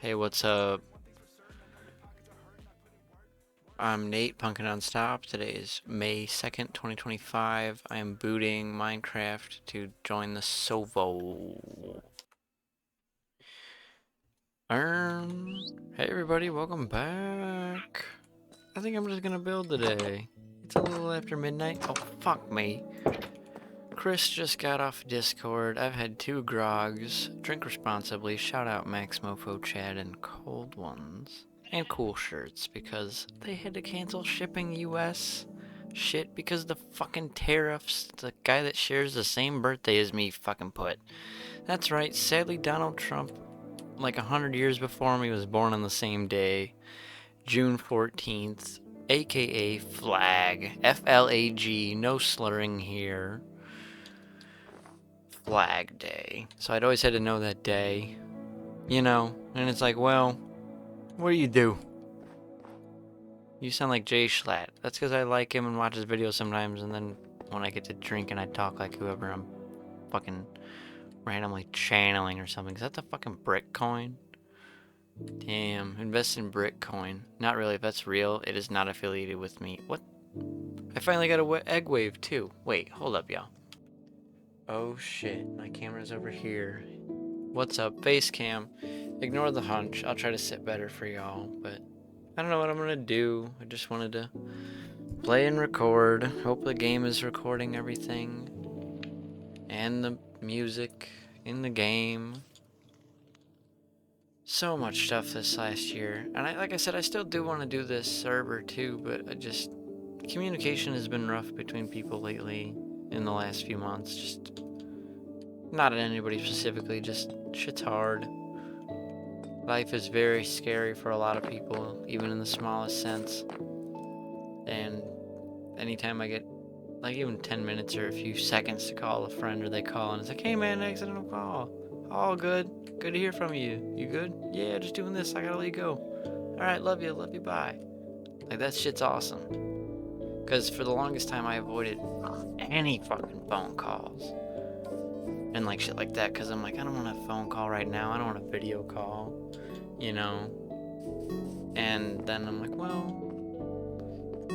Hey, what's up? I'm Nate, Punkinnonstop. Today is May 2nd, 2025. I am booting Minecraft to join the Sovo. Hey everybody, welcome back. I think I'm just gonna build today. It's a little after midnight. Oh, fuck me. Chris just got off Discord. I've had 2 grogs. Drink responsibly. Shout out Max Mofo Chad and Cold Ones. And Cool Shirts because they had to cancel shipping US shit because the fucking tariffs the guy that shares the same birthday as me fucking put. That's right, sadly Donald Trump, like 100 years before me, was born on the same day, June 14th, aka Flag. F-L-A-G, no slurring here. Flag Day. So I'd always had to know that day, you know, and it's like, well, what do? You sound like Jay Schlatt. That's because I like him and watch his videos sometimes, and then when I get to drink and I talk like whoever I'm fucking randomly channeling or something. Is that the fucking brick coin? Damn, invest in brick coin. Not really, if that's real, it is not affiliated with me. What? I finally got a egg wave too. Wait, hold up, y'all. Oh shit, my camera's over here. What's up, face cam? Ignore the hunch. I'll try to sit better for y'all, but I don't know what I'm gonna do. I just wanted to play and record. Hope the game is recording everything. And the music in the game. So much stuff this last year. And like I said, I still do want to do this server too, but communication has been rough between people lately in the last few months. Just not at anybody specifically, just shit's hard. Life is very scary for a lot of people, even in the smallest sense. And anytime I get like even 10 minutes or a few seconds to call a friend, or they call and it's like, hey man, accidental call. All good. Good to hear from you. You good? Yeah, just doing this. I gotta let you go. Alright, love you, bye. Like, that shit's awesome. Because for the longest time, I avoided any fucking phone calls. And like shit like that, because I'm like, I don't want a phone call right now. I don't want a video call. You know? And then I'm like, well,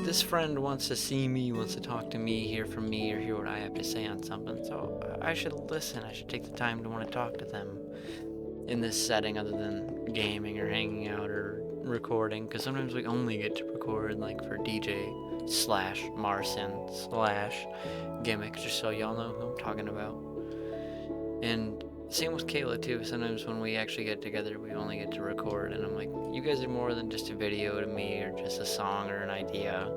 this friend wants to see me, wants to talk to me, hear from me, or hear what I have to say on something, so I should listen. I should take the time to want to talk to them in this setting other than gaming or hanging out or recording, because sometimes we only get to record like for DJ slash Marcin slash gimmick, just so y'all know who I'm talking about. And same with Kayla too. Sometimes when we actually get together, we only get to record, and I'm like, you guys are more than just a video to me or just a song or an idea.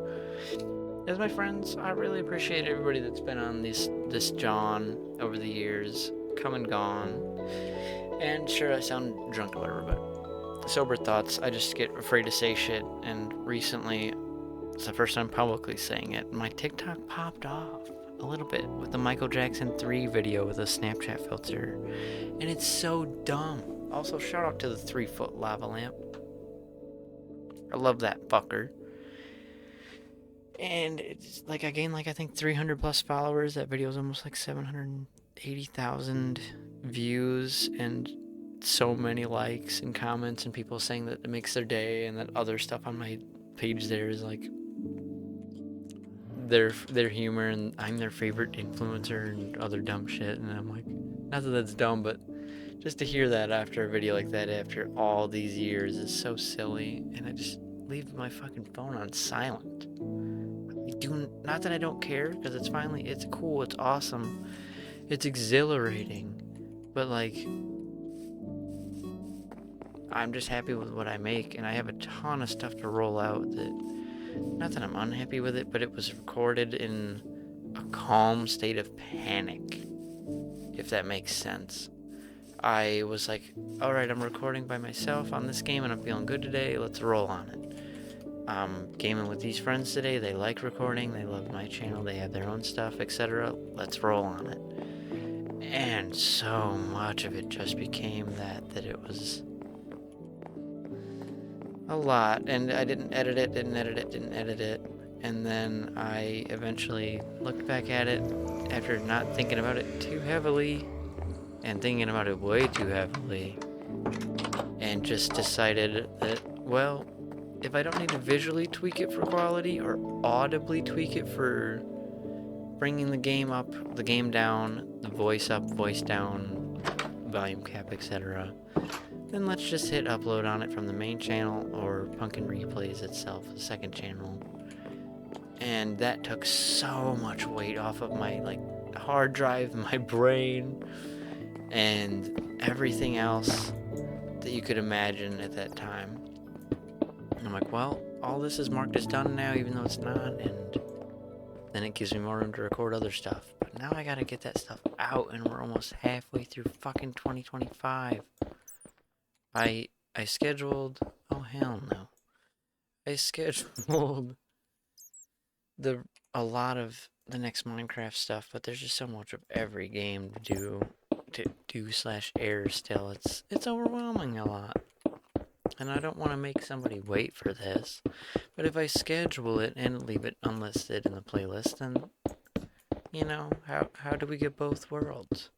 As my friends, I really appreciate everybody that's been on this John over the years, come and gone. And sure, I sound drunk or whatever, but sober thoughts, I just get afraid to say shit, and recently, it's the first time publicly saying it, my TikTok popped off a little bit with the Michael Jackson 3 video with a Snapchat filter, and it's so dumb. Also, shout out to the 3-foot lava lamp. I love that fucker. And it's like, I gained like, I think 300 plus followers. That video is almost like 780,000 views and so many likes and comments and people saying that it makes their day, and that other stuff on my page there is like their humor and I'm their favorite influencer and other dumb shit. And I'm like, not that that's dumb, but just to hear that after a video like that after all these years is so silly. And I just leave my fucking phone on silent. Not that I don't care, because it's cool, it's awesome, it's exhilarating, but like, I'm just happy with what I make, and I have a ton of stuff to roll out that, not that I'm unhappy with it, but it was recorded in a calm state of panic, if that makes sense. I was like, alright, I'm recording by myself on this game and I'm feeling good today, let's roll on it. Gaming with these friends today, they like recording, they love my channel, they have their own stuff, etc. Let's roll on it. And so much of it just became that it was a lot, and I didn't edit it, and then I eventually looked back at it after not thinking about it too heavily, and thinking about it way too heavily, and just decided that, well, if I don't need to visually tweak it for quality or audibly tweak it for bringing the game up, the game down, the voice up, voice down, volume cap, etc., then let's just hit upload on it from the main channel or Punkin Replays itself, the second channel. And that took so much weight off of my hard drive, my brain, and everything else that you could imagine at that time. And I'm like, well, all this is marked as done now, even though it's not, and then it gives me more room to record other stuff. But now I gotta get that stuff out, and we're almost halfway through fucking 2025. I scheduled... Oh, hell no. I scheduled a lot of the next Minecraft stuff, but there's just so much of every game to do/air still. It's overwhelming a lot. And I don't want to make somebody wait for this. But if I schedule it and leave it unlisted in the playlist, then, you know, how do we get both worlds?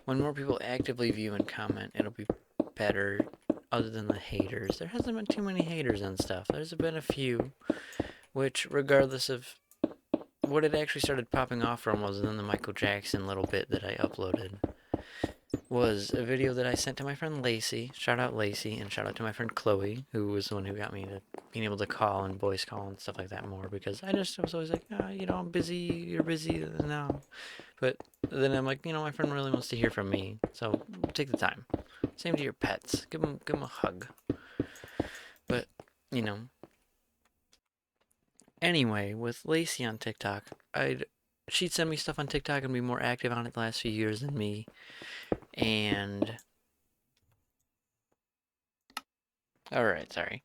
When more people actively view and comment, it'll be better, other than the haters. There hasn't been too many haters and stuff. There's been a few, which, regardless of what it actually started popping off from, was in the Michael Jackson little bit that I uploaded. Was a video that I sent to my friend Lacey. Shout out Lacey, and shout out to my friend Chloe, who was the one who got me to being able to call and voice call and stuff like that more, because I was always like, you know, I'm busy, you're busy, no. But then I'm like, you know, my friend really wants to hear from me, so take the time. Same to your pets. Give them a hug. But, you know. Anyway, with Lacey on TikTok, she'd send me stuff on TikTok and be more active on it the last few years than me. And... Alright, sorry.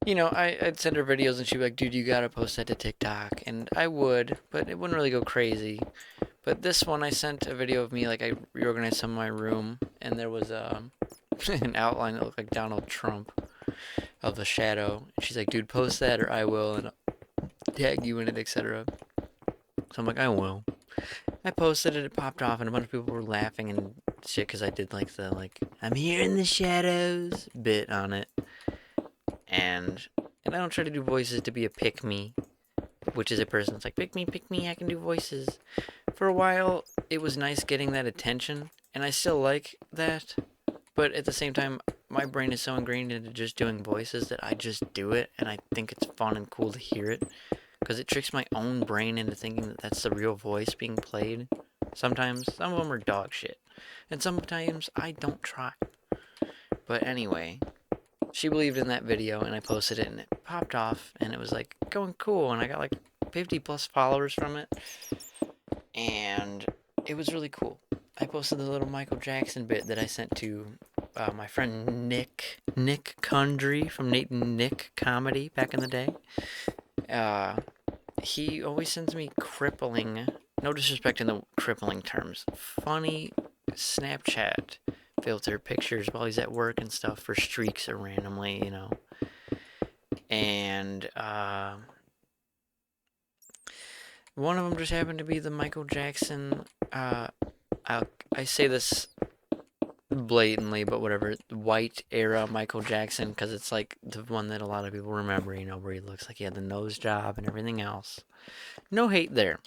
You know, I'd send her videos and she'd be like, dude, you gotta post that to TikTok. And I would, but it wouldn't really go crazy. But this one, I sent a video of me, like, I reorganized some of my room, and there was an outline that looked like Donald Trump of the shadow. And she's like, dude, post that or I will, and I'll tag you in it, etc. So I'm like, I will. I posted it, it popped off, and a bunch of people were laughing and shit because I did the I'm here in the shadows bit on it. And I don't try to do voices to be a pick-me, which is a person that's like, pick me, I can do voices. For a while, it was nice getting that attention, and I still like that, but at the same time, my brain is so ingrained into just doing voices that I just do it, and I think it's fun and cool to hear it, because it tricks my own brain into thinking that that's the real voice being played. Sometimes, some of them are dog shit, and sometimes I don't try. But anyway, she believed in that video, and I posted it, and it popped off, and it was like going cool, and I got like 50 plus followers from it, and it was really cool. I posted the little Michael Jackson bit that I sent to my friend Nick Kundry from Nate and Nick Comedy back in the day. He always sends me crippling, no disrespect in the crippling terms, funny Snapchat filter pictures while he's at work and stuff for streaks or randomly, you know. And one of them just happened to be the Michael Jackson, I say this blatantly, but whatever, white era Michael Jackson, because it's like the one that a lot of people remember, you know, where he looks like he had the nose job and everything else. No hate there,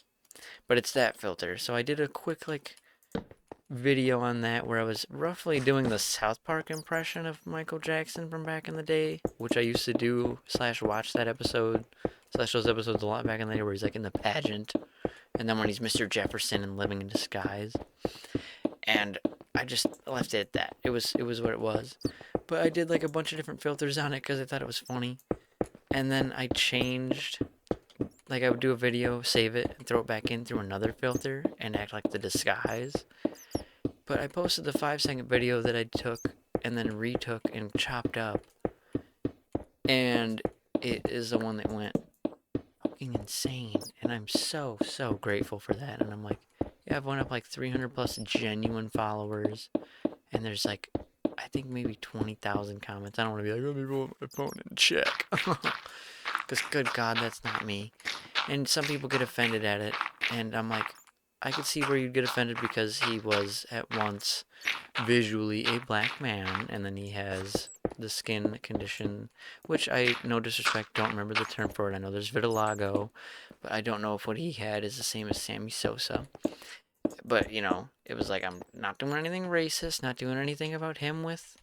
but it's that filter. So I did a quick, video on that where I was roughly doing the South Park impression of Michael Jackson from back in the day, which I used to do / watch that episode / those episodes a lot back in the day where he's like in the pageant, and then when he's Mr. Jefferson and living in disguise. And I just left it at that. It was what it was. But I did like a bunch of different filters on it because I thought it was funny. And then I changed, like I would do a video, save it, and throw it back in through another filter and act like the disguise. But I posted the 5-second video that I took and then retook and chopped up. And it is the one that went fucking insane. And I'm so grateful for that. And I'm like, yeah, I've went up like 300 plus genuine followers. And there's like, I think maybe 20,000 comments. I don't want to be like, let me roll my phone and check. Because good God, that's not me. And some people get offended at it. And I'm like, I could see where you'd get offended because he was at once visually a black man, and then he has the skin condition, which I, no disrespect, don't remember the term for it. I know there's vitiligo, but I don't know if what he had is the same as Sammy Sosa. But, it was like, I'm not doing anything racist, not doing anything about him with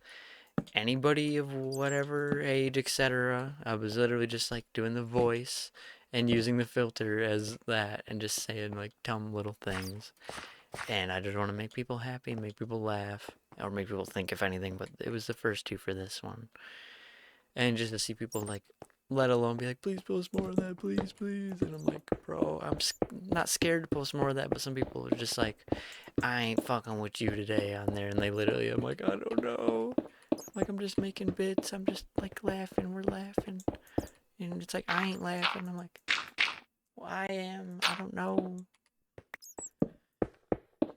anybody of whatever age, etc. I was literally just like doing the voice and using the filter as that and just saying like dumb little things. And I just want to make people happy, make people laugh, or make people think, if anything. But it was the first two for this one. And just to see people like, let alone be like, please post more of that, please, please. And I'm like, bro, I'm not scared to post more of that. But some people are just like, I ain't fucking with you today on there. And they literally, I'm like, I don't know. Like, I'm just making bits. I'm just like laughing. We're laughing. And it's like, I ain't laughing. I'm like, well, I am. I don't know.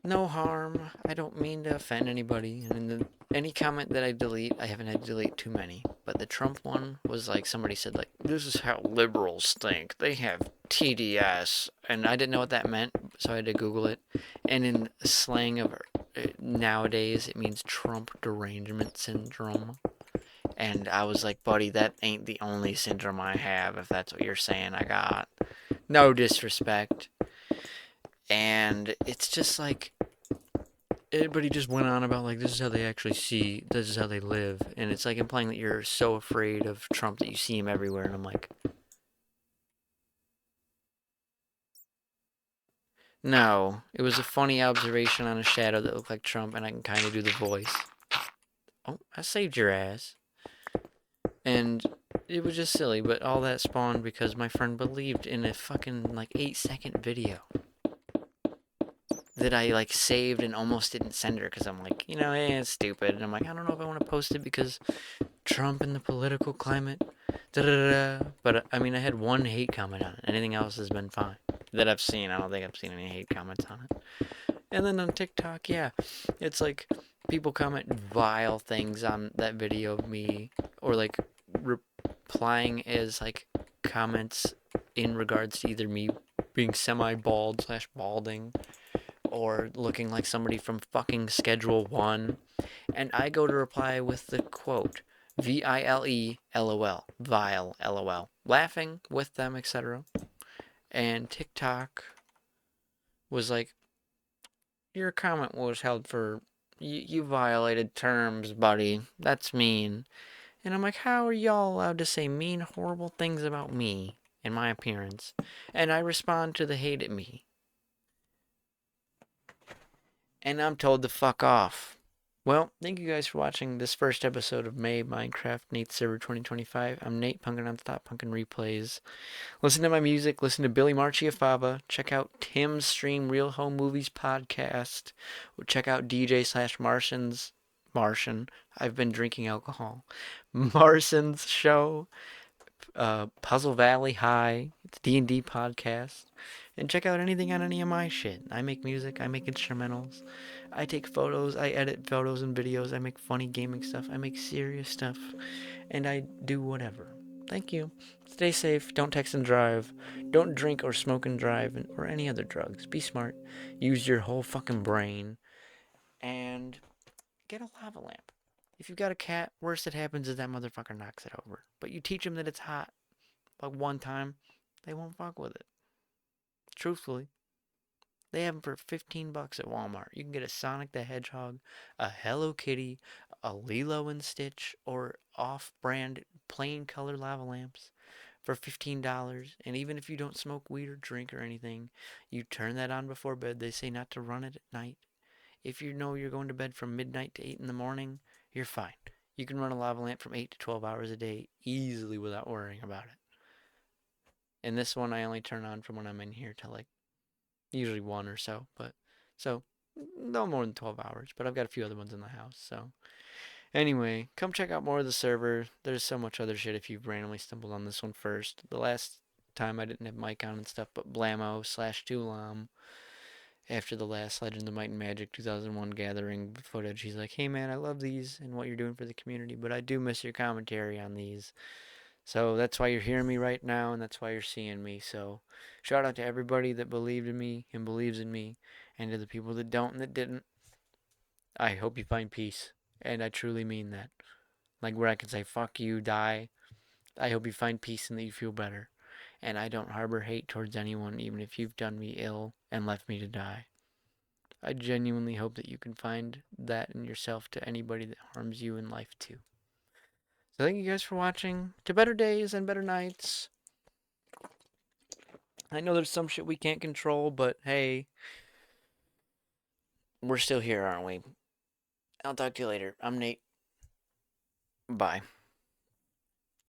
No harm. I don't mean to offend anybody. And any comment that I delete, I haven't had to delete too many. But the Trump one was like somebody said like, this is how liberals think. They have TDS, and I didn't know what that meant, so I had to Google it. And in slang of nowadays, it means Trump derangement syndrome. And I was like, buddy, that ain't the only syndrome I have. If that's what you're saying, I got no disrespect. And it's just like everybody just went on about like this is how they actually see, this is how they live, and it's like implying that you're so afraid of Trump that you see him everywhere, and I'm like, no, it was a funny observation on a shadow that looked like Trump, and I can kind of do the voice. Oh, I saved your ass, and it was just silly, but all that spawned because my friend believed in a fucking like 8-second video that I like saved and almost didn't send her because I'm like, it's stupid, and I'm like, I don't know if I want to post it because Trump and the political climate, da da da. But I mean, I had one hate comment on it. Anything else has been fine that I've seen. I don't think I've seen any hate comments on it. And then on TikTok, yeah, it's like people comment vile things on that video of me, or like replying as like comments in regards to either me being semi-bald slash balding or looking like somebody from fucking Schedule 1. And I go to reply with the quote, VILE LOL, vile LOL, laughing with them, etc. And TikTok was like, your comment was held for, you violated terms, buddy. That's mean. And I'm like, how are y'all allowed to say mean, horrible things about me and my appearance? And I respond to the hate at me. And I'm told to fuck off. Well, thank you guys for watching this first episode of May Minecraft Nate Server 2025. I'm Nate, Punkinnonstop, Punkin Replays. Listen to my music, listen to Billy Marchiafava, check out Tim's stream, Real Home Movies Podcast, check out DJ slash Martian, I've been drinking alcohol, Martian's show, Puzzle Valley High, it's D&D podcast, and check out anything on any of my shit. I make music, I make instrumentals, I take photos, I edit photos and videos, I make funny gaming stuff, I make serious stuff, and I do whatever. Thank you. Stay safe, don't text and drive, don't drink or smoke and drive, or any other drugs. Be smart, use your whole fucking brain, and get a lava lamp. If you've got a cat, worst that happens is that motherfucker knocks it over. But you teach them that it's hot, like one time, they won't fuck with it. Truthfully. They have them for $15 at Walmart. You can get a Sonic the Hedgehog, a Hello Kitty, a Lilo and Stitch, or off-brand plain color lava lamps for $15. And even if you don't smoke weed or drink or anything, you turn that on before bed. They say not to run it at night. If you know you're going to bed from midnight to 8 in the morning, you're fine. You can run a lava lamp from 8 to 12 hours a day easily without worrying about it. And this one I only turn on from when I'm in here till like usually 1 or so, but so no more than 12 hours, but I've got a few other ones in the house. So anyway, come check out more of the server. There's so much other shit if you've randomly stumbled on this one first. The last time I didn't have mic on and stuff, but Blammo slash Tulam, after the last Legends of Might and Magic 2001 gathering footage, he's like, hey man, I love these and what you're doing for the community, but I do miss your commentary on these. So that's why you're hearing me right now, and that's why you're seeing me. So shout out to everybody that believed in me and believes in me, and to the people that don't and that didn't. I hope you find peace, and I truly mean that. Like where I can say, fuck you, die. I hope you find peace and that you feel better. And I don't harbor hate towards anyone, even if you've done me ill and left me to die. I genuinely hope that you can find that in yourself to anybody that harms you in life too. So thank you guys for watching. To better days and better nights. I know there's some shit we can't control, but hey, we're still here, aren't we? I'll talk to you later. I'm Nate. Bye.